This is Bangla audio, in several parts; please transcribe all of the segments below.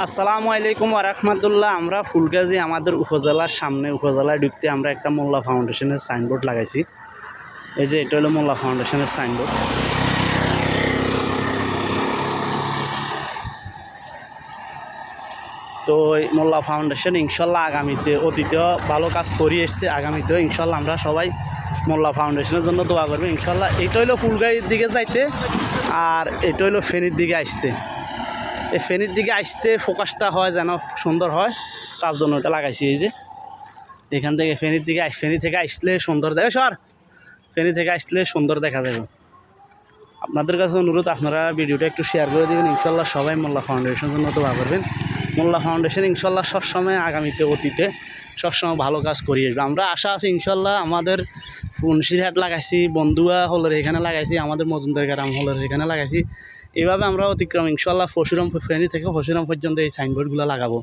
আসসালামু আলাইকুম ওয়া রাহমাতুল্লাহ। আমরা ফুলগাজী আমাদের উপজেলার সামনে উপজেলায় ঢুকতে আমরা একটা মোল্লা ফাউন্ডেশনের সাইনবোর্ড লাগাইছি। এই যে এটা হলো মোল্লা ফাউন্ডেশনের সাইনবোর্ড। তো এই মোল্লা ফাউন্ডেশন ইনশাল্লাহ আগামীতে অতীতেও ভালো কাজ করে এসছে, আগামীতেও ইনশাল্লাহ আমরা সবাই মোল্লা ফাউন্ডেশনের জন্য দোয়া করবো ইনশাল্লাহ। এটা হলো ফুলগাজীর দিকে যাইতে আর এটা হলো ফেনীর দিকে আসতে। এই ফেনীর দিকে আসতে ফোকাসটা হয় যেন সুন্দর হয়, তার জন্য এটা লাগাইছি। এই যে এখান থেকে ফেনী থেকে আসলে সুন্দর দেখা ফেনী থেকে আসলে সুন্দর দেখা যাবে। আপনাদের কাছে অনুরোধ, আপনারা ভিডিওটা একটু শেয়ার করে দেবেন। ইনশাল্লাহ সবাই মোল্লা ফাউন্ডেশনের জন্য দোয়া করবেন। মোল্লা ফাউন্ডেশন ইনশাল্লাহ সবসময় আগামীতে অতীতে সবসময় ভালো কাজ করিয়ে আসবে। আমরা আশা আছি ইনশাল্লাহ। আমাদের ফুনসিরহাট লাগাইছি, বন্ধুয়া হলের এখানে লাগাইছি, আমাদের মজুমদার গ্রাম হলের এখানে লাগাইছি। এইভাবে আমরা অতিক্রম ইনশাল্লাহ ফেনী থেকে পরশুরাম পর্যন্ত এই সাইনবোর্ডগুলো লাগাবো।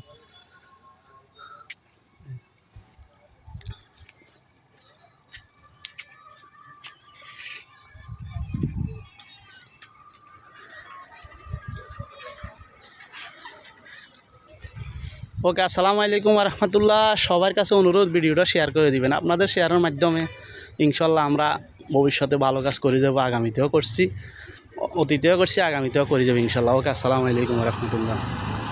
ওকে, আসসালামু আলাইকুম ওয়া রাহমাতুল্লাহ। সবার কাছে অনুরোধ, ভিডিওটা শেয়ার করে দিবেন। আপনাদের শেয়ারের মাধ্যমে ইনশাল্লাহ আমরা ভবিষ্যতে ভালো কাজ করে যাবো। আগামীতেও করছি, অতীতেও করছি, আগামীতেও করে যাবো ইনশাল্লাহ। ওকে, আসসালামু আলাইকুম ওয়া রাহমাতুল্লাহ।